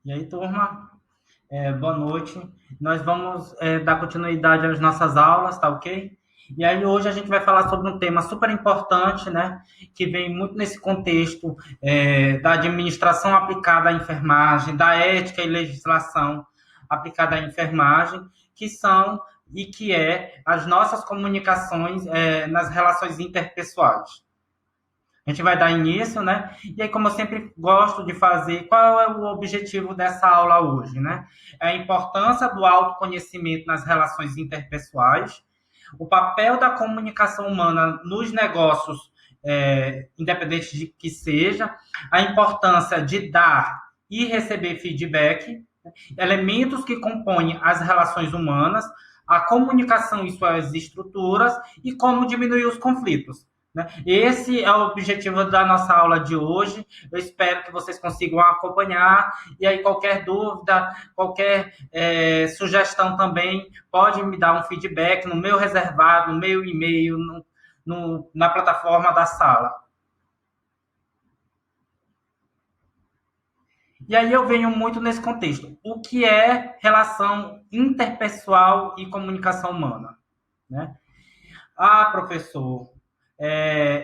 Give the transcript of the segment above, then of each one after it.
E aí, turma, boa noite. Nós vamos dar continuidade às nossas aulas, tá ok? E aí, hoje a gente vai falar sobre um tema super importante, né? Que vem muito nesse contexto da administração aplicada à enfermagem, da ética e legislação aplicada à enfermagem, que são e que é as nossas comunicações nas relações interpessoais. A gente vai dar início, né? E aí, como eu sempre gosto de fazer, qual é o objetivo dessa aula hoje, né? É a importância do autoconhecimento nas relações interpessoais, o papel da comunicação humana nos negócios, independente de que seja, a importância de dar e receber feedback, elementos que compõem as relações humanas, a comunicação e suas estruturas e como diminuir os conflitos. Né? Esse é o objetivo da nossa aula de hoje. Eu espero que vocês consigam acompanhar. E aí, qualquer dúvida, qualquer sugestão também, pode me dar um feedback no meu reservado, no meu e-mail, na plataforma da sala. E aí eu venho muito nesse contexto. O que é relação interpessoal e comunicação humana? Né? Ah, professor,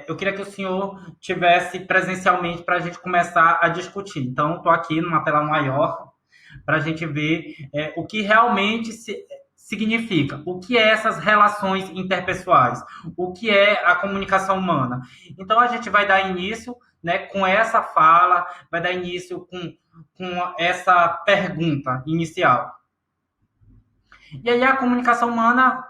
eu queria que o senhor tivesse presencialmente para a gente começar a discutir. Então, estou aqui numa tela maior para a gente ver o que realmente significa, o que é essas relações interpessoais, o que é a comunicação humana. Então, a gente vai dar início, né, com essa fala, vai dar início com essa pergunta inicial. E aí, a comunicação humana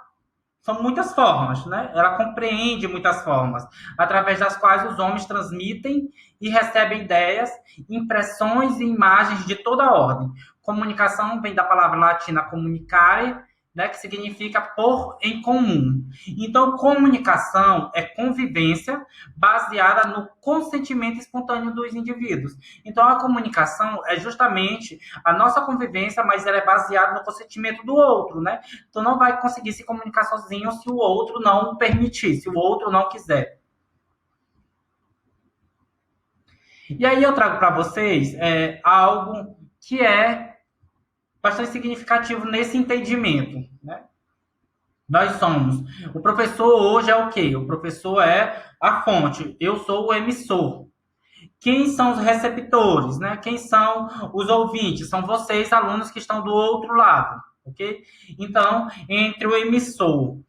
são muitas formas, né? Ela compreende muitas formas, através das quais os homens transmitem e recebem ideias, impressões e imagens de toda ordem. Comunicação vem da palavra latina comunicare, né, que significa pôr em comum. Então, comunicação é convivência baseada no consentimento espontâneo dos indivíduos. Então, a comunicação é justamente a nossa convivência, mas ela é baseada no consentimento do outro, né? Tu não vai conseguir se comunicar sozinho se o outro não permitir, se o outro não quiser. E aí eu trago para vocês algo que é bastante significativo nesse entendimento, né? Nós somos. O professor hoje é o quê? O professor é a fonte. Eu sou o emissor. Quem são os receptores, né? Quem são os ouvintes? São vocês, alunos, que estão do outro lado, ok? Então, entre o emissor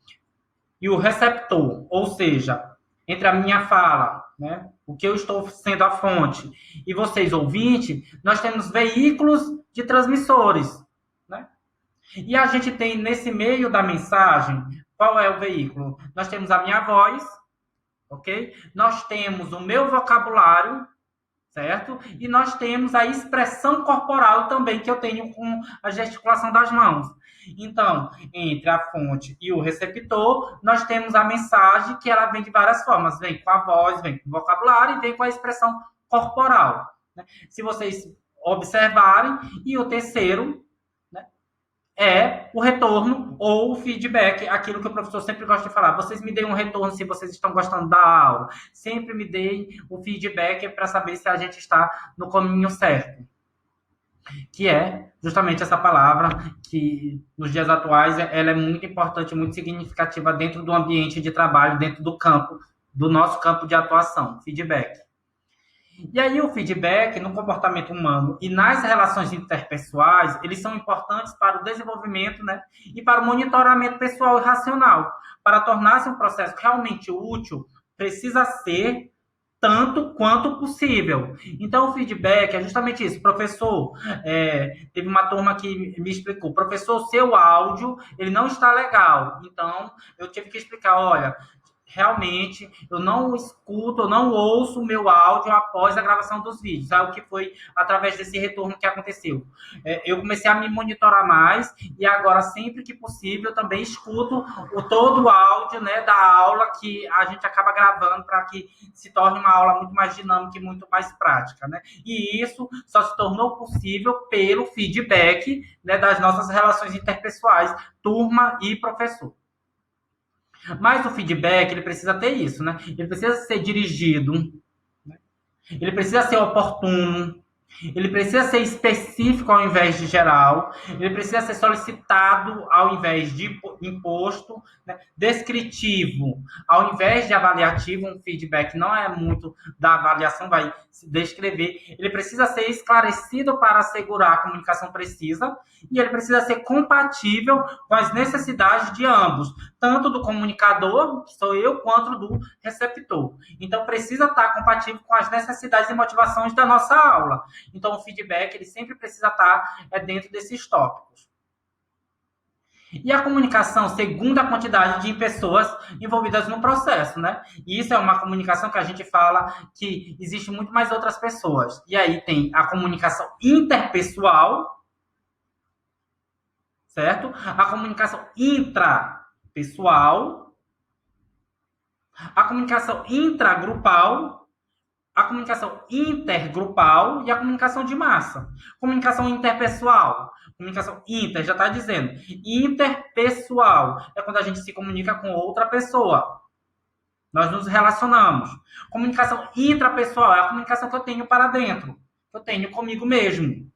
e o receptor, ou seja, entre a minha fala, né, o que eu estou sendo a fonte, e vocês, ouvintes, nós temos veículos de transmissores. Né? E a gente tem, nesse meio da mensagem, qual é o veículo? Nós temos a minha voz, ok? Nós temos o meu vocabulário, certo? E nós temos a expressão corporal também, que eu tenho com a gesticulação das mãos. Então, entre a fonte e o receptor, nós temos a mensagem que ela vem de várias formas. Vem com a voz, vem com o vocabulário e vem com a expressão corporal. Né? Se vocês observarem, e o terceiro, né, é o retorno ou o feedback, aquilo que o professor sempre gosta de falar. Vocês me deem um retorno se vocês estão gostando da aula. Sempre me deem o feedback para saber se a gente está no caminho certo. Que é justamente essa palavra que, nos dias atuais, ela é muito importante, muito significativa dentro do ambiente de trabalho, dentro do campo, do nosso campo de atuação, feedback. E aí o feedback no comportamento humano e nas relações interpessoais, eles são importantes para o desenvolvimento, né, e para o monitoramento pessoal e racional. Para tornar-se um processo realmente útil, precisa ser tanto quanto possível. Então, o feedback é justamente isso. Professor, teve uma turma que me explicou, professor, seu áudio, ele não está legal. Então, eu tive que explicar, olha, realmente eu não escuto, eu não ouço o meu áudio após a gravação dos vídeos. É o que foi através desse retorno que aconteceu. Eu comecei a me monitorar mais e agora, sempre que possível, eu também escuto todo o áudio, né, da aula que a gente acaba gravando para que se torne uma aula muito mais dinâmica e muito mais prática. Né? E isso só se tornou possível pelo feedback, né, das nossas relações interpessoais, turma e professor. Mas o feedback, ele precisa ter isso, né? Ele precisa ser dirigido, né? Ele precisa ser oportuno, Ele precisa ser específico ao invés de geral, ele precisa ser solicitado ao invés de imposto, né? Descritivo ao invés de avaliativo. Um feedback não é muito da avaliação, vai se descrever. Ele precisa ser esclarecido para assegurar a comunicação precisa e ele precisa ser compatível com as necessidades de ambos, tanto do comunicador, que sou eu, quanto do receptor. Então, precisa estar compatível com as necessidades e motivações da nossa aula. Então, o feedback ele sempre precisa estar dentro desses tópicos. E a comunicação, segundo a quantidade de pessoas envolvidas no processo, né? E isso é uma comunicação que a gente fala que existe muito mais outras pessoas. E aí tem a comunicação interpessoal, certo? A comunicação intrapessoal, a comunicação intragrupal, a comunicação intergrupal e a comunicação de massa. Comunicação interpessoal. Comunicação inter, já está dizendo. Interpessoal é quando a gente se comunica com outra pessoa. Nós nos relacionamos. Comunicação intrapessoal é a comunicação que eu tenho para dentro. Que eu tenho comigo mesmo.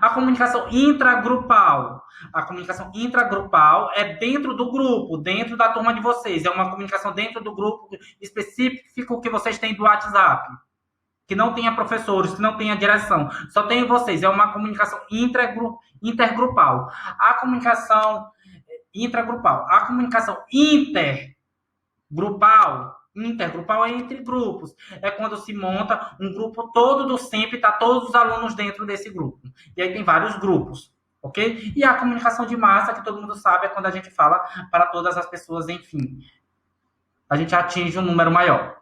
A comunicação intragrupal. A comunicação intragrupal é dentro do grupo, dentro da turma de vocês. É uma comunicação dentro do grupo específico que vocês têm do WhatsApp. Que não tenha professores, que não tenha direção, só tem vocês. É uma comunicação intergrupal. A comunicação intragrupal. A comunicação intergrupal é entre grupos. É quando se monta um grupo todo do SEMP, está todos os alunos dentro desse grupo. E aí tem vários grupos, ok? E a comunicação de massa, que todo mundo sabe, é quando a gente fala para todas as pessoas, enfim. A gente atinge um número maior.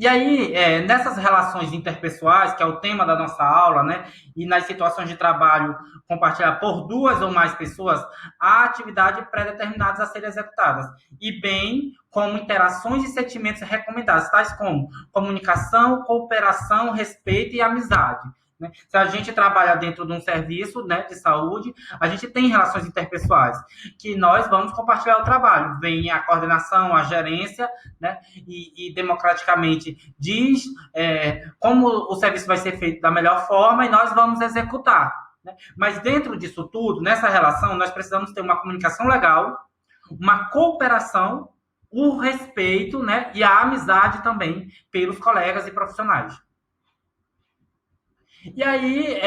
E aí, nessas relações interpessoais, que é o tema da nossa aula, né, e nas situações de trabalho compartilhadas por duas ou mais pessoas, há atividades pré-determinadas a serem executadas, e bem como interações e sentimentos recomendados, tais como comunicação, cooperação, respeito e amizade. Né? Se a gente trabalha dentro de um serviço, né, de saúde, a gente tem relações interpessoais, que nós vamos compartilhar o trabalho. Vem a coordenação, a gerência, né, e democraticamente diz como o serviço vai ser feito da melhor forma e nós vamos executar. Né? Mas dentro disso tudo, nessa relação, nós precisamos ter uma comunicação legal, uma cooperação, o respeito, né, e a amizade também pelos colegas e profissionais. E aí,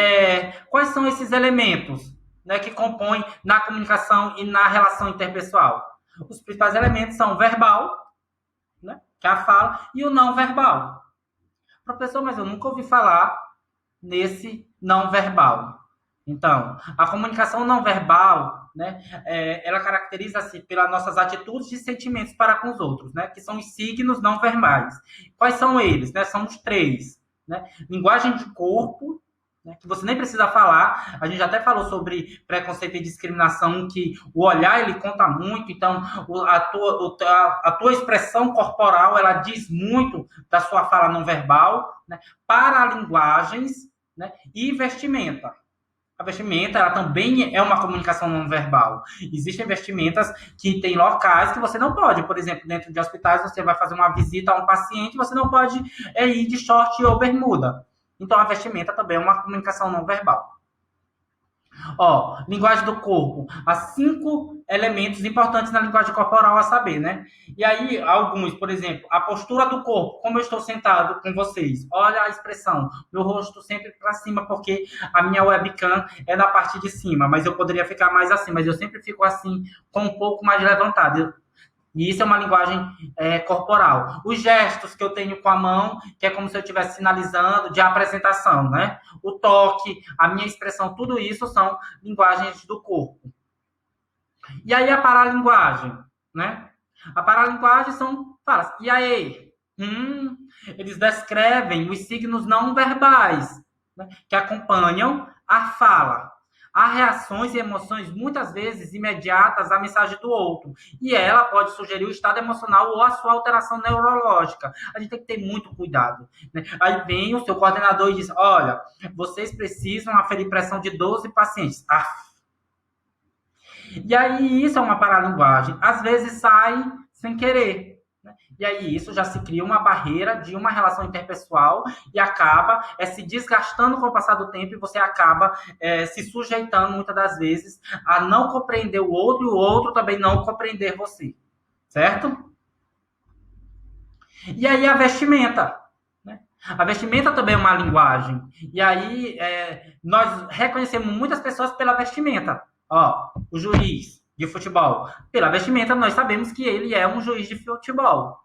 quais são esses elementos, né, que compõem na comunicação e na relação interpessoal? Os principais elementos são o verbal, né, que é a fala, e o não verbal. Professor, mas eu nunca ouvi falar nesse não verbal. Então, a comunicação não verbal, né, ela caracteriza-se pelas nossas atitudes e sentimentos para com os outros, né, que são os signos não verbais. Quais são eles? Né? São os três. Né? Linguagem de corpo, né, que você nem precisa falar. A gente até falou sobre preconceito e discriminação, que o olhar ele conta muito. Então, a tua expressão corporal ela diz muito da sua fala não verbal, né? Paralinguagens, né? E vestimenta. A vestimenta ela também é uma comunicação não verbal. Existem vestimentas que tem locais que você não pode. Por exemplo, dentro de hospitais, você vai fazer uma visita a um paciente, você não pode ir de short ou bermuda. Então, a vestimenta também é uma comunicação não verbal. Linguagem do corpo. Há 5 elementos importantes na linguagem corporal a saber, né? E aí, alguns, por exemplo, a postura do corpo, como eu estou sentado com vocês. Olha a expressão, meu rosto sempre para cima, porque a minha webcam é na parte de cima, mas eu poderia ficar mais assim, mas eu sempre fico assim, com um pouco mais levantado. E isso é uma linguagem corporal. Os gestos que eu tenho com a mão, que é como se eu estivesse sinalizando de apresentação, né? O toque, a minha expressão, tudo isso são linguagens do corpo. E aí a paralinguagem, né? A paralinguagem são falas. E aí? Eles descrevem os signos não verbais, né? Que acompanham a fala. Há reações e emoções, muitas vezes, imediatas à mensagem do outro. E ela pode sugerir o estado emocional ou a sua alteração neurológica. A gente tem que ter muito cuidado. Né? Aí vem o seu coordenador e diz, olha, vocês precisam aferir pressão de 12 pacientes. E aí isso é uma paralinguagem. Às vezes sai sem querer. né? E aí isso já se cria uma barreira de uma relação interpessoal e acaba se desgastando com o passar do tempo e você acaba se sujeitando muitas das vezes a não compreender o outro e o outro também não compreender você, certo? E aí a vestimenta, né? A vestimenta também é uma linguagem. E aí nós reconhecemos muitas pessoas pela vestimenta. Ó, o juiz de futebol, pela vestimenta nós sabemos que ele é um juiz de futebol.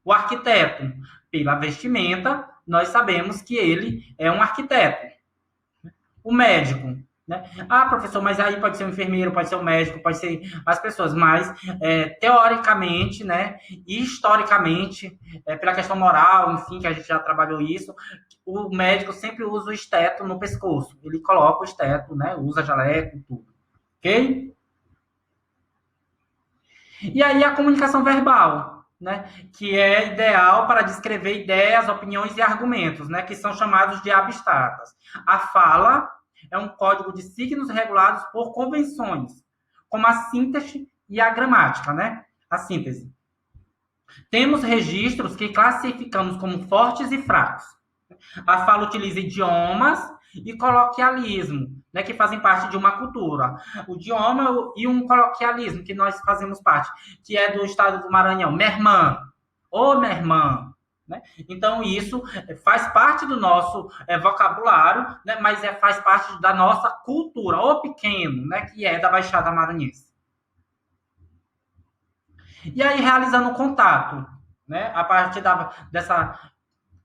O arquiteto, pela vestimenta, nós sabemos que ele é um arquiteto. O médico, né? Ah, professor, mas aí pode ser um enfermeiro, pode ser um médico, pode ser as pessoas, mas teoricamente, né, e historicamente, pela questão moral, enfim, que a gente já trabalhou isso, o médico sempre usa o esteto no pescoço. Ele coloca o esteto, né, usa jaleco, tudo. Ok? E aí a comunicação verbal, né, que é ideal para descrever ideias, opiniões e argumentos, né, que são chamados de abstratas. A fala é um código de signos regulados por convenções, como a síntese e a gramática, né? A síntese. Temos registros que classificamos como fortes e fracos. A fala utiliza idiomas e coloquialismo, né, que fazem parte de uma cultura. O idioma e um coloquialismo que nós fazemos parte, que é do estado do Maranhão, minha irmã, ô minha irmã. Né? Então, isso faz parte do nosso vocabulário, né, mas faz parte da nossa cultura, o pequeno, né, que é da Baixada Maranhense. E aí, realizando o contato, né, a partir dessa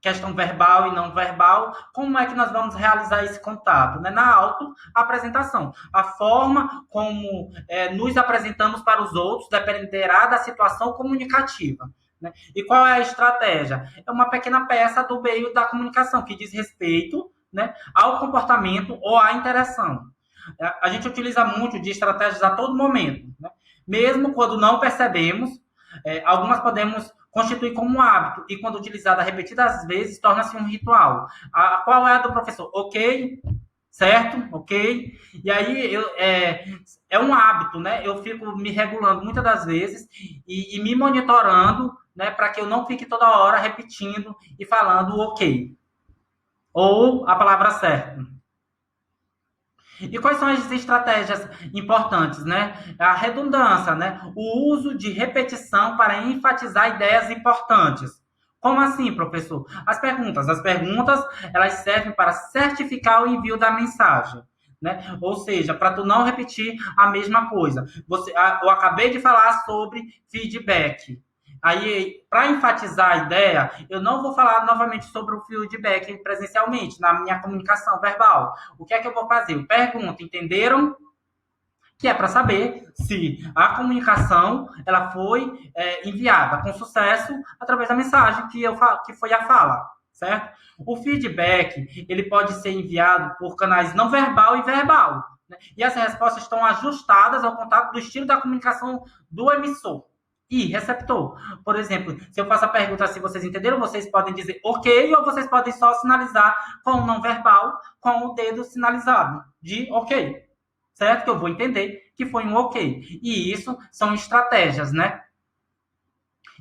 questão verbal e não verbal, como é que nós vamos realizar esse contato? Né? Na autoapresentação. A forma como nos apresentamos para os outros dependerá da situação comunicativa. Né? E qual é a estratégia? É uma pequena peça do meio da comunicação que diz respeito, né, ao comportamento ou à interação. A gente utiliza muito de estratégias a todo momento. Né? Mesmo quando não percebemos, algumas podemos constitui como um hábito e, quando utilizada repetidas vezes, torna-se um ritual. Qual é a do professor? Ok, certo? Ok. E aí é um hábito, né? Eu fico me regulando muitas das vezes e me monitorando, né, para que eu não fique toda hora repetindo e falando ok. Ou a palavra certa. E quais são as estratégias importantes, né? A redundância, né? O uso de repetição para enfatizar ideias importantes. Como assim, professor? As perguntas, elas servem para certificar o envio da mensagem, né? Ou seja, para tu não repetir a mesma coisa. Eu acabei de falar sobre feedback. Aí, para enfatizar a ideia, eu não vou falar novamente sobre o feedback presencialmente, na minha comunicação verbal. O que é que eu vou fazer? Eu pergunto, entenderam? Que é para saber se a comunicação ela foi enviada com sucesso através da mensagem que foi a fala, certo? O feedback ele pode ser enviado por canais não verbal e verbal, né? E as respostas estão ajustadas ao contato do estilo da comunicação do emissor e receptor. Por exemplo, se eu faço a pergunta se vocês entenderam, vocês podem dizer ok ou vocês podem só sinalizar com o não verbal, com o dedo sinalizado de ok. Certo? Que eu vou entender que foi um ok. E isso são estratégias, né?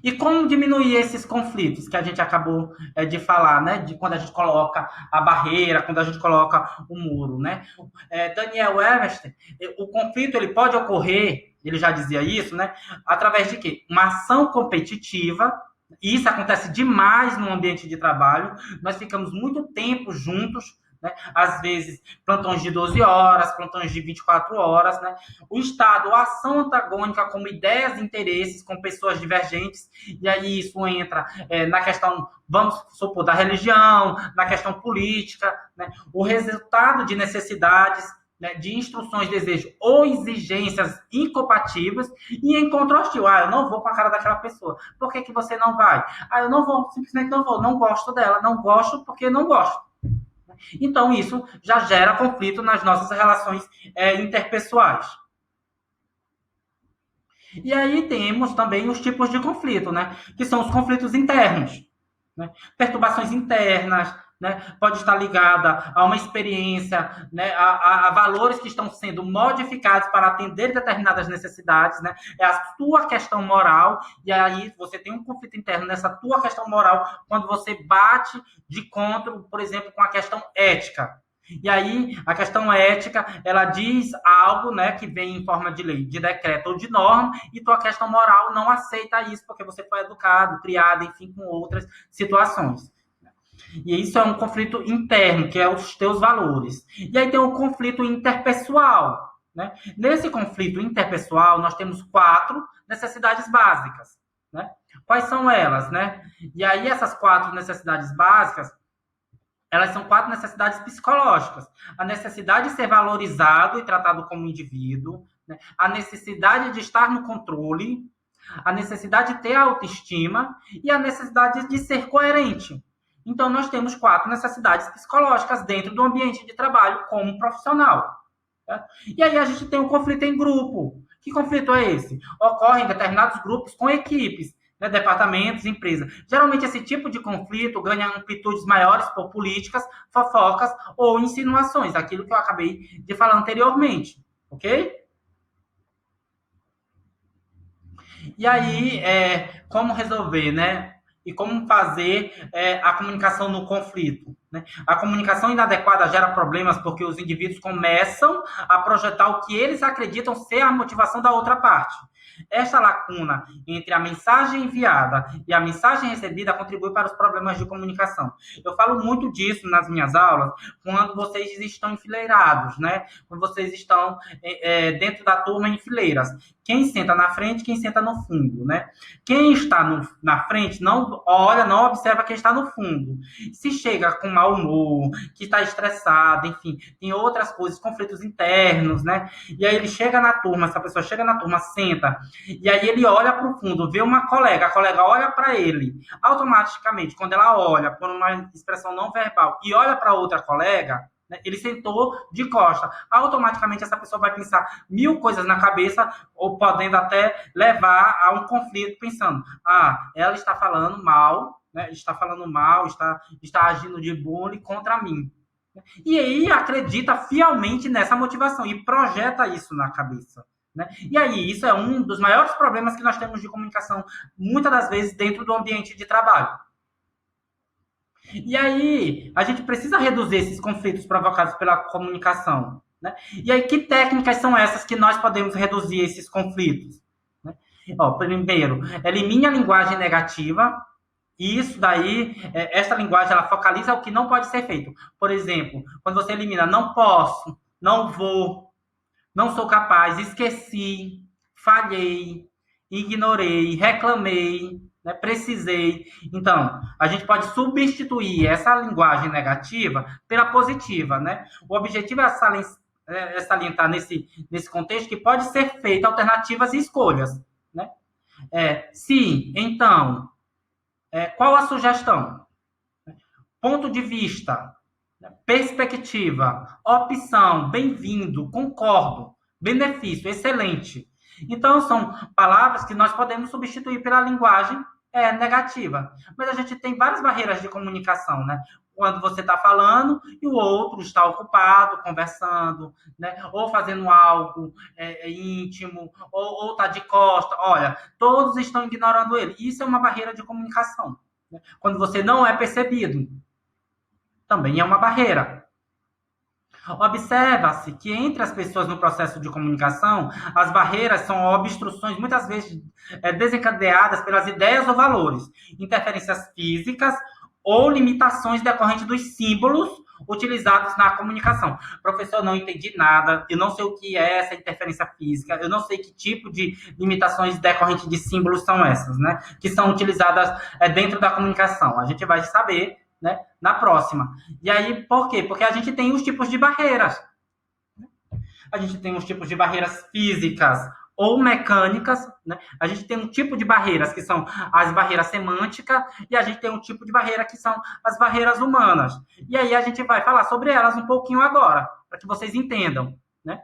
E como diminuir esses conflitos que a gente acabou de falar, né? De quando a gente coloca a barreira, quando a gente coloca o muro, né? Daniel Ernst, o conflito ele pode ocorrer, ele já dizia isso, né? Através de quê? Uma ação competitiva. E isso acontece demais no ambiente de trabalho. Nós ficamos muito tempo juntos, né? Às vezes, plantões de 12 horas, plantões de 24 horas. Né? O Estado, a ação antagônica como ideias e interesses com pessoas divergentes, e aí isso entra na questão, vamos supor, da religião, na questão política, né? O resultado de necessidades, né, de instruções, desejos ou exigências incompatíveis e encontro hostil. Ah, eu não vou com a cara daquela pessoa. Por que você não vai? Ah, eu não vou, simplesmente não vou. Não gosto dela. Não gosto porque não gosto. Então, isso já gera conflito nas nossas relações interpessoais. E aí temos também os tipos de conflito, né? Que são os conflitos internos. Né? Perturbações internas, né? Pode estar ligada a uma experiência, né? A valores que estão sendo modificados para atender determinadas necessidades, né? É a tua questão moral, e aí você tem um conflito interno nessa tua questão moral quando você bate de contra, por exemplo, com a questão ética. E aí, a questão ética, ela diz algo, né, que vem em forma de lei, de decreto ou de norma, e tua questão moral não aceita isso, porque você foi educado, criado, enfim, com outras situações. E isso é um conflito interno, que é os teus valores. E aí tem o conflito interpessoal, né? Nesse conflito interpessoal, nós temos 4 necessidades básicas, né? Quais são elas, né? E aí essas 4 necessidades básicas, elas são 4 necessidades psicológicas. A necessidade de ser valorizado e tratado como indivíduo, né? A necessidade de estar no controle, a necessidade de ter autoestima e a necessidade de ser coerente. Então, nós temos 4 necessidades psicológicas dentro do ambiente de trabalho como profissional. Tá? E aí a gente tem um conflito em grupo. Que conflito é esse? Ocorre em determinados grupos com equipes, né, departamentos, empresas. Geralmente esse tipo de conflito ganha amplitudes maiores por políticas, fofocas ou insinuações, aquilo que eu acabei de falar anteriormente, ok? E aí, como resolver, né? E como fazer a comunicação no conflito, né? A comunicação inadequada gera problemas porque os indivíduos começam a projetar o que eles acreditam ser a motivação da outra parte. Esta lacuna entre a mensagem enviada e a mensagem recebida contribui para os problemas de comunicação. Eu falo muito disso nas minhas aulas, quando vocês estão enfileirados, né? Quando vocês estão dentro da turma em fileiras. Quem senta na frente, quem senta no fundo, né? Quem está na frente não olha, não observa quem está no fundo. Se chega com mau humor, que está estressado, enfim, tem outras coisas, conflitos internos, né? E aí ele chega na turma, essa pessoa chega na turma, senta, e aí ele olha para o fundo, vê uma colega, a colega olha para ele. Automaticamente, quando ela olha por uma expressão não verbal e olha para outra colega, né, ele sentou de costa. Automaticamente essa pessoa vai pensar 1000 coisas na cabeça, ou podendo até levar a um conflito, pensando: ela está falando mal, né, está agindo de bullying contra mim. E aí acredita fielmente nessa motivação e projeta isso na cabeça. Né? E aí, isso é um dos maiores problemas que nós temos de comunicação, muitas das vezes, dentro do ambiente de trabalho. E aí, a gente precisa reduzir esses conflitos provocados pela comunicação. Né? E aí, que técnicas são essas que nós podemos reduzir esses conflitos? Né? Primeiro, elimine a linguagem negativa. E isso daí, essa linguagem, ela focaliza o que não pode ser feito. Por exemplo, quando você elimina não posso, não vou, não sou capaz, esqueci, falhei, ignorei, reclamei, né, precisei. Então, a gente pode substituir essa linguagem negativa pela positiva, né? O objetivo é salientar nesse contexto que pode ser feita alternativas e escolhas, né? Sim, então, qual a sugestão? Ponto de vista, perspectiva, opção, bem-vindo, concordo, benefício, excelente. Então, são palavras que nós podemos substituir pela linguagem negativa. Mas a gente tem várias barreiras de comunicação, né? Quando você está falando e o outro está ocupado, conversando, né? Ou fazendo algo íntimo, ou está de costa. Olha, todos estão ignorando ele. Isso é uma barreira de comunicação. Né? Quando você não é percebido, também é uma barreira. Observa-se que entre as pessoas no processo de comunicação, as barreiras são obstruções, muitas vezes desencadeadas pelas ideias ou valores, interferências físicas ou limitações decorrentes dos símbolos utilizados na comunicação. Professor, não entendi nada, eu não sei o que é essa interferência física, eu não sei que tipo de limitações decorrentes de símbolos são essas, né? Que são utilizadas dentro da comunicação. A gente vai saber, né, na próxima. E aí, por quê? Porque a gente tem os tipos de barreiras. A gente tem os tipos de barreiras físicas ou mecânicas, né? A gente tem um tipo de barreiras que são as barreiras semânticas e a gente tem um tipo de barreira que são as barreiras humanas. E aí a gente vai falar sobre elas um pouquinho agora, para que vocês entendam, né?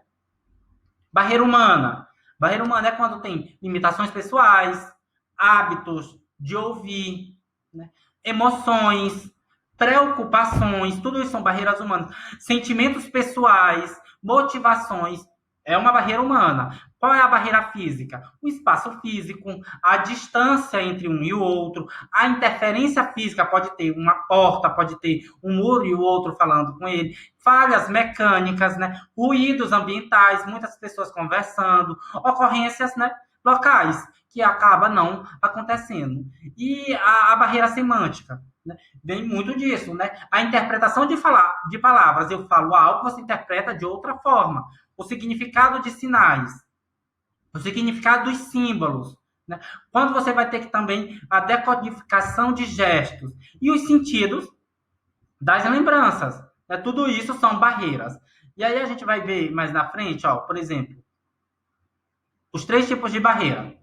Barreira humana. Barreira humana é quando tem limitações pessoais, hábitos de ouvir, né? Emoções, preocupações, tudo isso são barreiras humanas. Sentimentos pessoais, motivações, é uma barreira humana. Qual é a barreira física? O espaço físico, a distância entre um e o outro, a interferência física, pode ter uma porta, pode ter um muro e o outro falando com ele, falhas mecânicas, né? Ruídos ambientais, muitas pessoas conversando, ocorrências, né, locais, que acaba não acontecendo. E a barreira semântica, né? Vem muito disso, né? A interpretação de palavras. Eu falo algo, você interpreta de outra forma. O significado de sinais, o significado dos símbolos, né? Quando você vai ter que também a decodificação de gestos e os sentidos das lembranças, né? Tudo isso são barreiras. E aí a gente vai ver mais na frente, ó, por exemplo, os 3 tipos de barreira.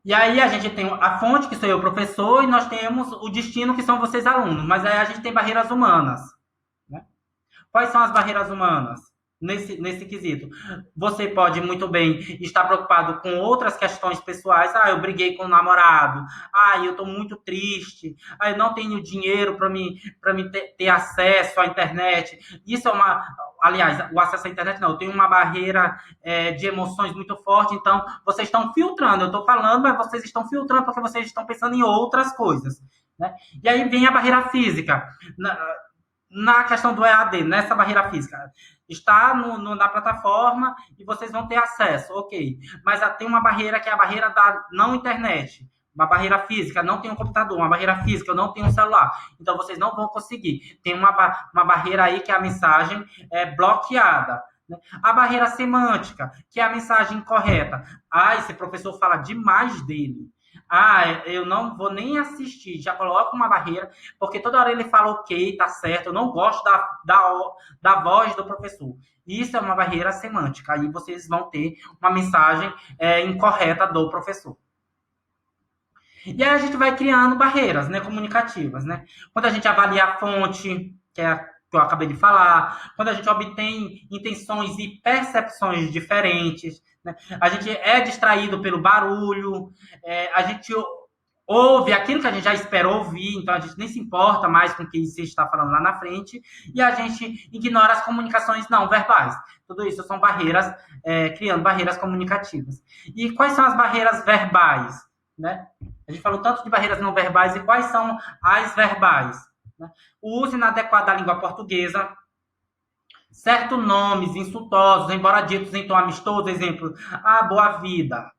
E aí a gente tem a fonte, que sou eu, professor, e nós temos o destino, que são vocês, alunos. Mas aí a gente tem barreiras humanas, né? Quais são as barreiras humanas nesse quesito? Você pode muito bem estar preocupado com outras questões pessoais. Ah, eu briguei com o namorado. Ah, eu estou muito triste. Ah, eu não tenho dinheiro para me ter acesso à internet. Isso é uma... Aliás, o acesso à internet não. Eu tenho uma barreira de emoções muito forte. Então, vocês estão filtrando. Eu estou falando, mas vocês estão filtrando porque vocês estão pensando em outras coisas, né? E aí vem a barreira física. Na questão do EAD, nessa barreira física, está na plataforma e vocês vão ter acesso, ok. Mas tem uma barreira que é a barreira da não internet, uma barreira física, não tem um computador, uma barreira física, eu não tenho um celular, então vocês não vão conseguir. Tem uma barreira aí que é a mensagem bloqueada. A barreira semântica, que é a mensagem correta. Ah, esse professor fala demais dele. Ah, eu não vou nem assistir, já coloco uma barreira, porque toda hora ele fala ok, tá certo, eu não gosto da voz do professor. Isso é uma barreira semântica, aí vocês vão ter uma mensagem incorreta do professor. E aí a gente vai criando barreiras, né, comunicativas, né? Quando a gente avalia a fonte, que é a que eu acabei de falar, quando a gente obtém intenções e percepções diferentes, né? A gente é distraído pelo barulho, a gente ouve aquilo que a gente já esperou ouvir, então a gente nem se importa mais com o que você está falando lá na frente, e a gente ignora as comunicações não verbais. Tudo isso são barreiras, criando barreiras comunicativas. E quais são as barreiras verbais, né? A gente falou tanto de barreiras não verbais, e quais são as verbais, né? O uso inadequado da língua portuguesa, certos nomes insultosos, embora ditos em tom amistoso, exemplo, boa vida.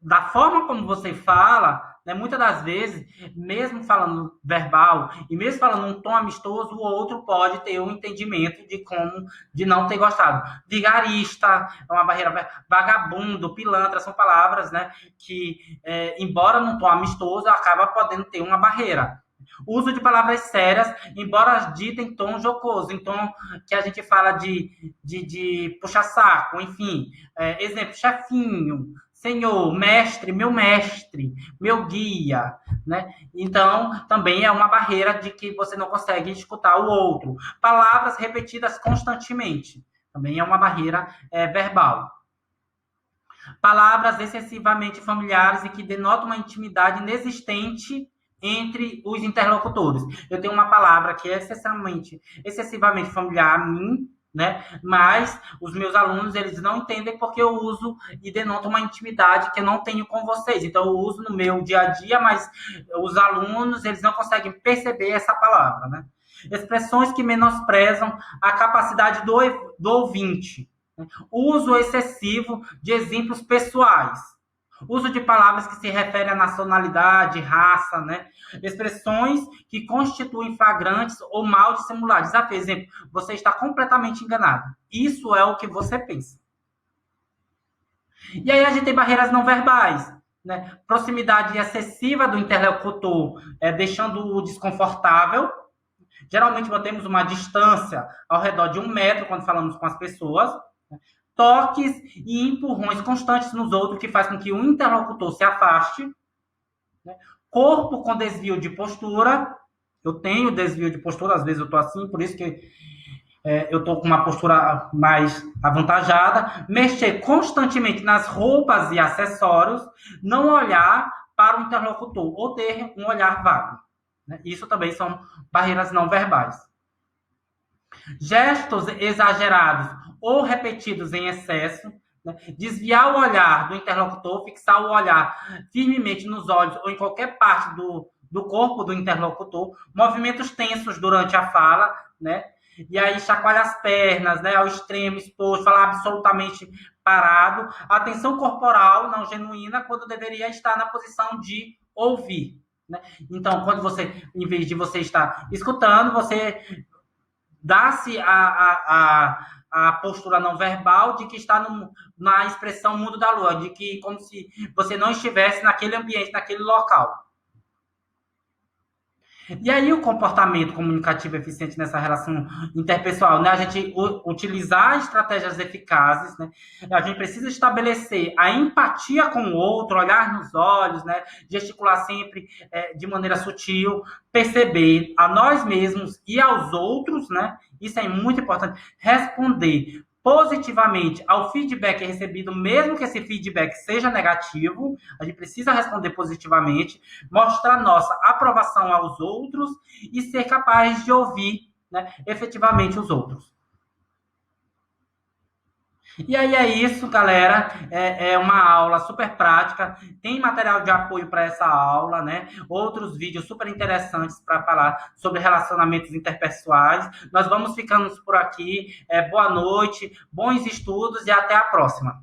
Da forma como você fala, né, muitas das vezes, mesmo falando verbal e mesmo falando um tom amistoso, o outro pode ter um entendimento de não ter gostado. Vigarista é uma barreira, vagabundo, pilantra, são palavras, né, que, embora num tom amistoso, acaba podendo ter uma barreira. Uso de palavras sérias, embora dita em tom jocoso, em tom que a gente fala de puxa-saco, enfim. Exemplo, chefinho, senhor, mestre, meu guia, né? Então, também é uma barreira de que você não consegue escutar o outro. Palavras repetidas constantemente, também é uma barreira verbal. Palavras excessivamente familiares e que denotam uma intimidade inexistente entre os interlocutores. Eu tenho uma palavra que é excessivamente familiar a mim, né? Mas os meus alunos, eles não entendem porque eu uso e denoto uma intimidade que eu não tenho com vocês. Então, eu uso no meu dia a dia, mas os alunos, eles não conseguem perceber essa palavra, né? Expressões que menosprezam a capacidade do ouvinte. Né? Uso excessivo de exemplos pessoais. Uso de palavras que se referem à nacionalidade, raça, né? Expressões que constituem flagrantes ou mal dissimulados. Por exemplo, você está completamente enganado. Isso é o que você pensa. E aí a gente tem barreiras não verbais, né? Proximidade excessiva do interlocutor, deixando-o desconfortável. Geralmente mantemos uma distância ao redor de 1 metro quando falamos com as pessoas. Toques e empurrões constantes nos outros, que faz com que o interlocutor se afaste. Né? Corpo com desvio de postura. Eu tenho desvio de postura, às vezes eu estou assim, por isso que eu estou com uma postura mais avantajada. Mexer constantemente nas roupas e acessórios. Não olhar para o interlocutor, ou ter um olhar vago. né? Isso também são barreiras não verbais. Gestos exagerados ou repetidos em excesso, né? Desviar o olhar do interlocutor, fixar o olhar firmemente nos olhos ou em qualquer parte do corpo do interlocutor, movimentos tensos durante a fala, né? E aí chacoalha as pernas, né, ao extremo, exposto, falar absolutamente parado. Atenção corporal não genuína quando deveria estar na posição de ouvir, né? Então, quando você, em vez de você estar escutando, você dá-se a postura não verbal de que está na expressão mundo da lua, de que como se você não estivesse naquele ambiente, naquele local. E aí o comportamento comunicativo eficiente nessa relação interpessoal, né? A gente utilizar estratégias eficazes, né? A gente precisa estabelecer a empatia com o outro, olhar nos olhos, né? Gesticular sempre de maneira sutil, perceber a nós mesmos e aos outros, né? Isso é muito importante. Responder positivamente ao feedback recebido, mesmo que esse feedback seja negativo, a gente precisa responder positivamente, mostrar nossa aprovação aos outros e ser capaz de ouvir, né, efetivamente os outros. E aí é isso, galera. É uma aula super prática. Tem material de apoio para essa aula, né? Outros vídeos super interessantes para falar sobre relacionamentos interpessoais. Nós vamos ficando por aqui. Boa noite, bons estudos e até a próxima.